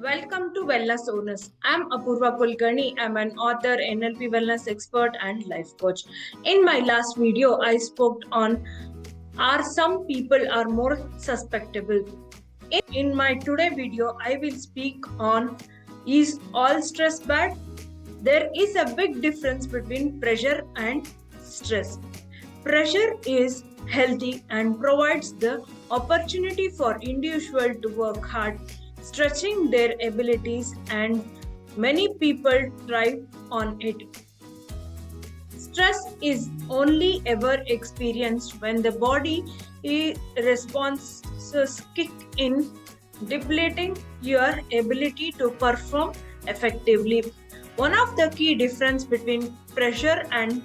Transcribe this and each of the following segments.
Welcome to Wellness Owners. I'm Apurva Kulkarni. I'm an author, NLP wellness expert, and life coach. In my last video, I spoke on are some people are more susceptible. In my today video, I will speak on is all stress bad? There is a big difference between pressure and stress. Pressure is healthy and provides the opportunity for individual to work hard, stretching their abilities, and many people thrive on it. Stress is only ever experienced when the body responses kick in, depleting your ability to perform effectively. One of the key difference between pressure and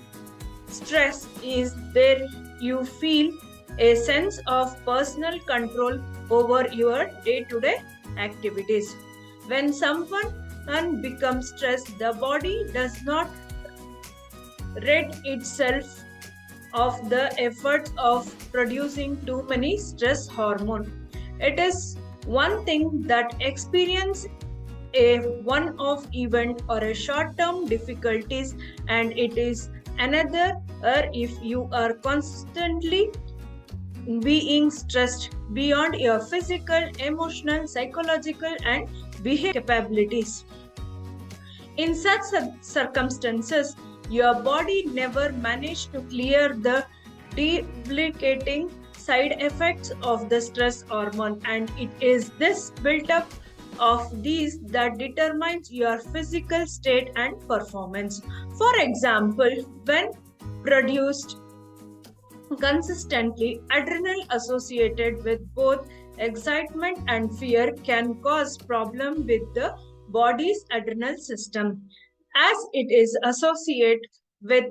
stress is there you feel a sense of personal control over your day-to-day activities. When someone becomes stressed, the body does not rid itself of the efforts of producing too many stress hormone. It is one thing that experience a one-off event or a short-term difficulties, and it is another if you are constantly being stressed beyond your physical, emotional, psychological, and behavioral capabilities. In such circumstances, your body never managed to clear the debilitating side effects of the stress hormone, and it is this build-up of these that determines your physical state and performance. For example, when produced consistently, adrenaline associated with both excitement and fear can cause problem with the body's adrenal system, as it is associated with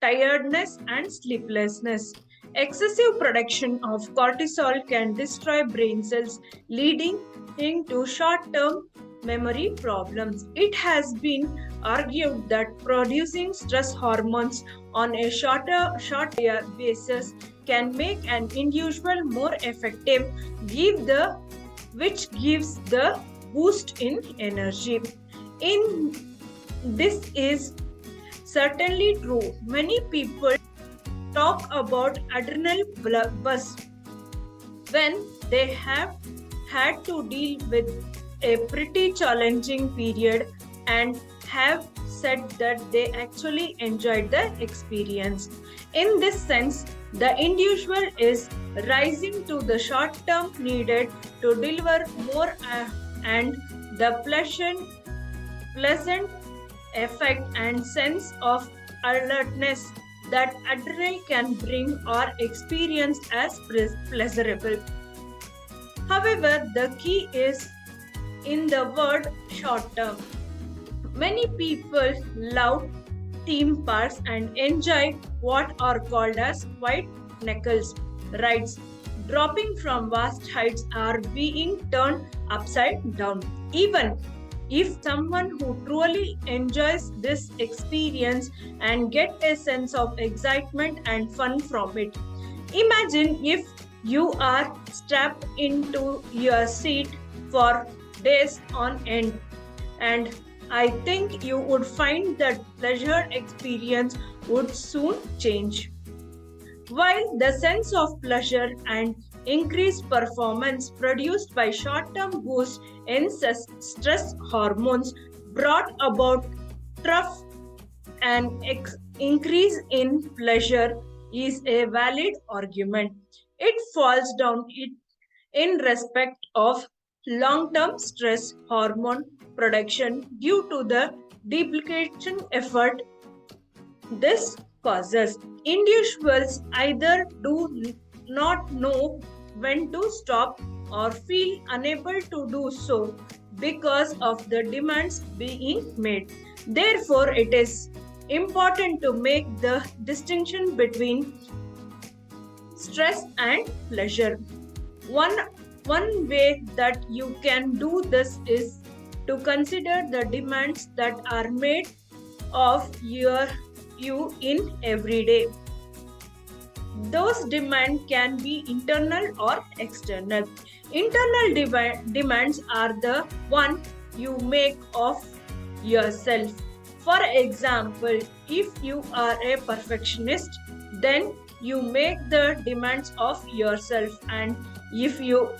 tiredness and sleeplessness. Excessive production of cortisol can destroy brain cells, leading to short-term memory problems. It has been argued that producing stress hormones on a short basis can make an individual more effective, which gives the boost in energy. In this is certainly true. Many people talk about adrenal buzz when they have had to deal with a pretty challenging period and have said that they actually enjoyed the experience. In this sense, the individual is rising to the short term needed to deliver more and the pleasant effect and sense of alertness that adrenaline can bring are experienced as pleasurable. However, the key is in the word short term. Many people love theme parks and enjoy what are called as white knuckles rides. Dropping from vast heights are being turned upside down. Even if someone who truly enjoys this experience and get a sense of excitement and fun from it. Imagine if you are strapped into your seat for days on end, and I think you would find that pleasure experience would soon change. While the sense of pleasure and increased performance produced by short-term boost in stress hormones brought about tough an increase in pleasure is a valid argument. It falls down in respect of long-term stress hormone production due to the duplication effort this causes. Individuals either do not know when to stop or feel unable to do so because of the demands being made. Therefore, it is important to make the distinction between stress and pleasure. One way that you can do this is to consider the demands that are made of you in every day. Those demands can be internal or external. Internal demands are the one you make of yourself. For example, if you are a perfectionist, then you make the demands of yourself, and if you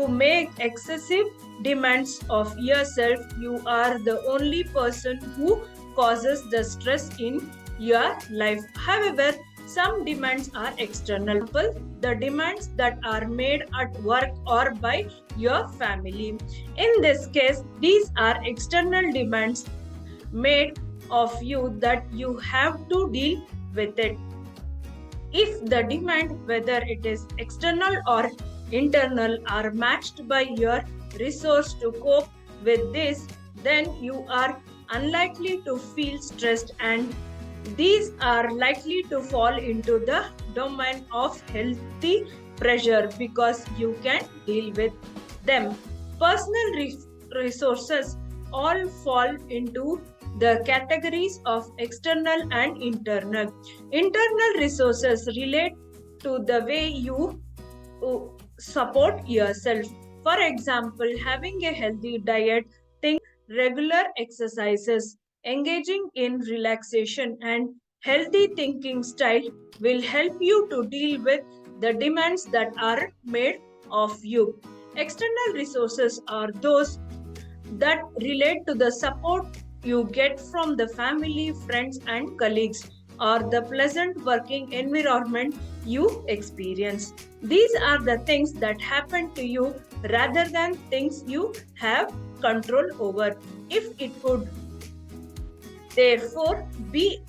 make excessive demands of yourself, you are the only person who causes the stress in your life. However, some demands are external. For example, the demands that are made at work or by your family. In this case, these are external demands made of you that you have to deal with it. If the demand, whether it is external or internal, are matched by your resource to cope with this, then you are unlikely to feel stressed, and these are likely to fall into the domain of healthy pressure because you can deal with them. Personal resources all fall into the categories of external and internal. Internal resources relate to the way you support yourself. For example, having a healthy diet, regular exercises, engaging in relaxation, and healthy thinking style will help you to deal with the demands that are made of you. External resources are those that relate to the support you get from the family, friends, and colleagues, or the pleasant working environment you experience. These are the things that happen to you rather than things you have control over. If it would therefore be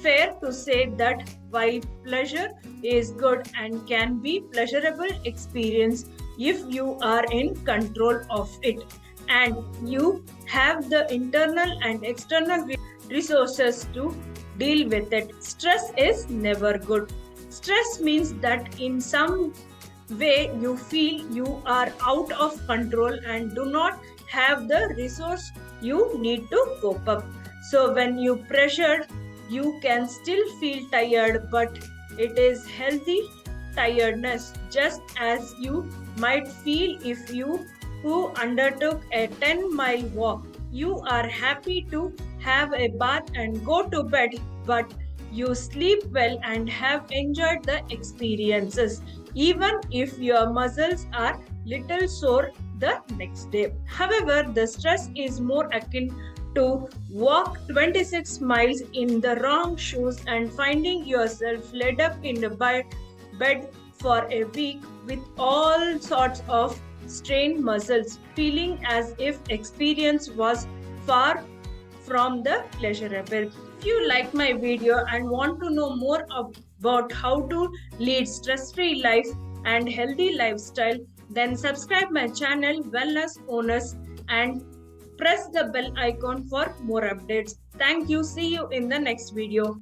fair to say that while pleasure is good and can be pleasurable experience if you are in control of it, and you have the internal and external resources to deal with it. Stress is never good. Stress means that in some way you feel you are out of control and do not have the resource you need to cope up. So when you pressured, you can still feel tired, but it is healthy tiredness, just as you might feel if you who undertook a 10-mile walk. You are happy to have a bath and go to bed, but you sleep well and have enjoyed the experiences, even if your muscles are little sore the next day. However, the stress is more akin to walk 26 miles in the wrong shoes and finding yourself laid up in a bed for a week with all sorts of strained muscles, feeling as if experience was far from the pleasurable. If you like my video and want to know more about how to lead stress-free life and healthy lifestyle, then subscribe my channel Wellness Owners and press the bell icon for more updates. Thank you. See you in the next video.